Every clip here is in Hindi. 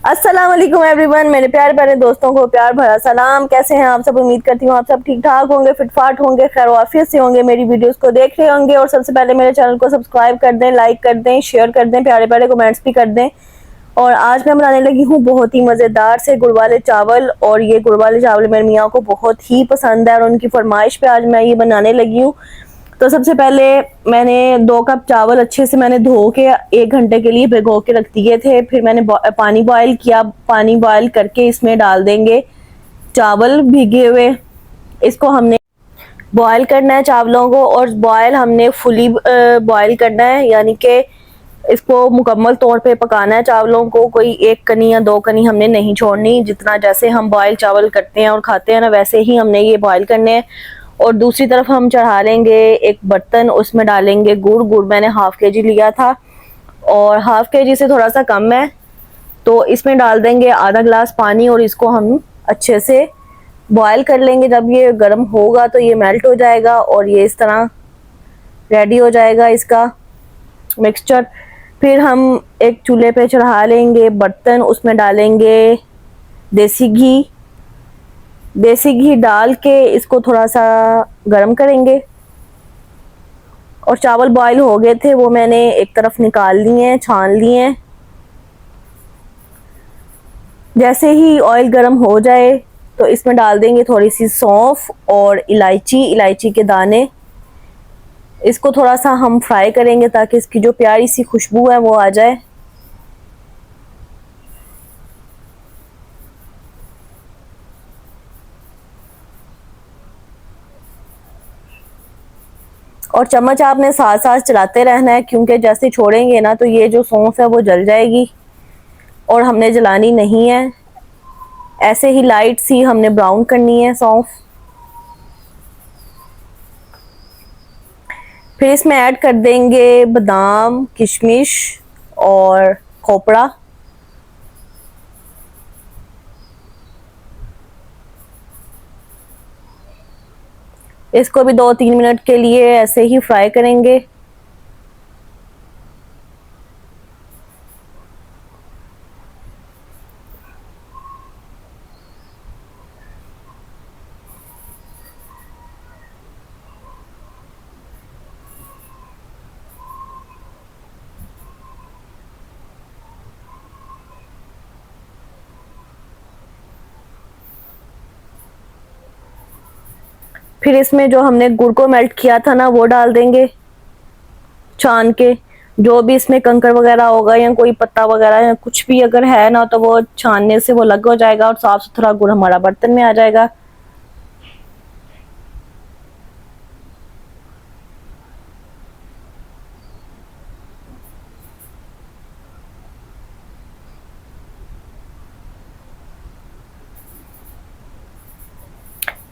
अस्सलाम वालेकुम एवरीवन, मेरे प्यारे प्यारे दोस्तों को प्यार भरा सलाम। कैसे हैं आप सब? उम्मीद करती हूँ आप सब ठीक ठाक होंगे, फिटफाट होंगे, खैर वाफियत से होंगे, मेरी वीडियोस को देख रहे होंगे। और सबसे पहले मेरे चैनल को सब्सक्राइब कर दें, लाइक कर दें, शेयर कर दें, प्यारे प्यारे कमेंट्स भी कर दें। और आज मैं बनाने लगी हूँ बहुत ही मज़ेदार से गुड़ वाले चावल। और ये गुड़ वाले चावल मेरे मियाँ को बहुत ही पसंद है और उनकी फरमाइश पे आज मैं ये बनाने लगी हूँ। तो सबसे पहले मैंने 2 कप चावल अच्छे से मैंने धो के 1 घंटे के लिए भिगो के रख दिए थे। फिर मैंने पानी बॉयल किया। पानी बॉयल करके इसमें डाल देंगे चावल भीगे हुए। इसको हमने बॉयल करना है चावलों को, और बॉयल हमने फुली बॉयल करना है, यानी कि इसको मुकम्मल तौर पे पकाना है चावलों को। कोई 1 कनी या 2 कनी हमने नहीं छोड़नी। जितना जैसे हम बॉयल चावल करते हैं और खाते हैं ना, वैसे ही हमने ये बॉयल करने हैं। और दूसरी तरफ हम चढ़ा लेंगे एक बर्तन, उसमें डालेंगे गुड़। गुड़ मैंने हाफ केजी लिया था और हाफ केजी से थोड़ा सा कम है, तो इसमें डाल देंगे आधा गिलास पानी और इसको हम अच्छे से बॉयल कर लेंगे। जब ये गर्म होगा तो ये मेल्ट हो जाएगा और ये इस तरह रेडी हो जाएगा इसका मिक्सचर। फिर हम एक चूल्हे पे चढ़ा लेंगे बर्तन, उसमें डालेंगे देसी घी। देसी घी डाल के इसको थोड़ा सा गर्म करेंगे। और चावल बॉईल हो गए थे, वो मैंने एक तरफ निकाल लिए हैं, छान लिए हैं। जैसे ही ऑयल गर्म हो जाए तो इसमें डाल देंगे थोड़ी सी सौंफ और इलायची के दाने। इसको थोड़ा सा हम फ्राई करेंगे ताकि इसकी जो प्यारी सी खुशबू है वो आ जाए। और चम्मच आपने साथ साथ चलाते रहना है, क्योंकि जैसे छोड़ेंगे ना तो ये जो सौंफ है वो जल जाएगी और हमने जलानी नहीं है। ऐसे ही लाइट सी हमने ब्राउन करनी है सौंफ। फिर इसमें ऐड कर देंगे बादाम, किशमिश और खोपड़ा। इसको भी 2-3 मिनट के लिए ऐसे ही फ्राई करेंगे। फिर इसमें जो हमने गुड़ को मेल्ट किया था ना वो डाल देंगे छान के। जो भी इसमें कंकड़ वगैरह होगा या कोई पत्ता वगैरह या कुछ भी अगर है ना, तो वो छानने से वो अलग हो जाएगा और साफ सुथरा गुड़ हमारा बर्तन में आ जाएगा।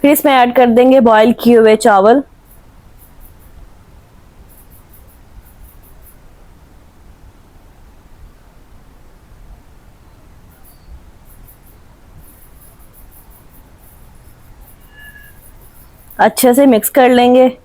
फिर इसमें ऐड कर देंगे बॉईल किए हुए चावल। अच्छे से मिक्स कर लेंगे।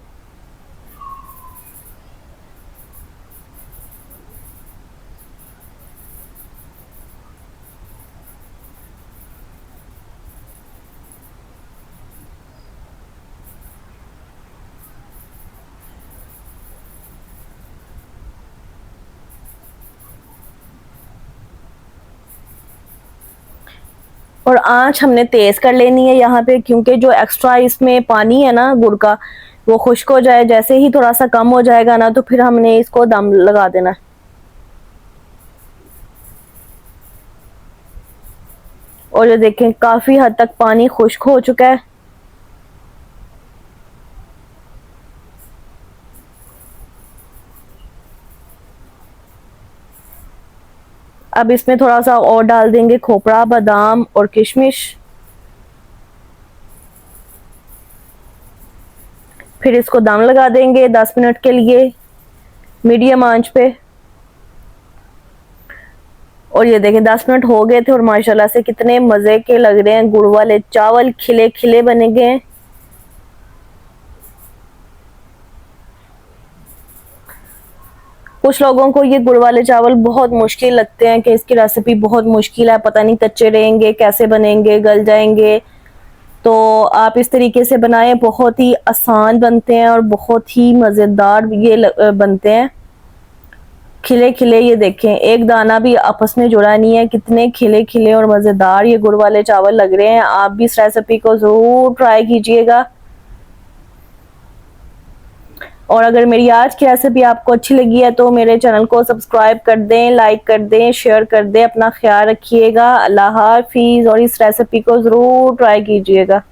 और आंच हमने तेज कर लेनी है यहाँ पे, क्योंकि जो एक्स्ट्रा इसमें पानी है ना गुड़ का, वो खुश्क हो जाए। जैसे ही थोड़ा सा कम हो जाएगा ना, तो फिर हमने इसको दम लगा देना है। और ये देखें काफी हद तक पानी खुश्क हो चुका है। अब इसमें थोड़ा सा और डाल देंगे खोपड़ा, बादाम और किशमिश। फिर इसको दम लगा देंगे 10 मिनट के लिए मीडियम आंच पे। और ये देखें 10 मिनट हो गए थे और माशाल्लाह से कितने मजे के लग रहे हैं। गुड़ वाले चावल खिले खिले बने गए हैं। कुछ लोगों को ये गुड़ वाले चावल बहुत मुश्किल लगते हैं कि इसकी रेसिपी बहुत मुश्किल है, पता नहीं कच्चे रहेंगे, कैसे बनेंगे, गल जाएंगे। तो आप इस तरीके से बनाएं, बहुत ही आसान बनते हैं और बहुत ही मज़ेदार ये बनते हैं। खिले खिले, ये देखें एक दाना भी आपस में जुड़ा नहीं है, कितने खिले खिले और मज़ेदार ये गुड़ वाले चावल लग रहे हैं। आप भी इस रेसिपी को ज़रूर ट्राई कीजिएगा। और अगर मेरी आज की रेसिपी आपको अच्छी लगी है तो मेरे चैनल को सब्सक्राइब कर दें, लाइक कर दें, शेयर कर दें। अपना ख्याल रखिएगा। अल्लाह हाफिज़। और इस रेसिपी को ज़रूर ट्राई कीजिएगा।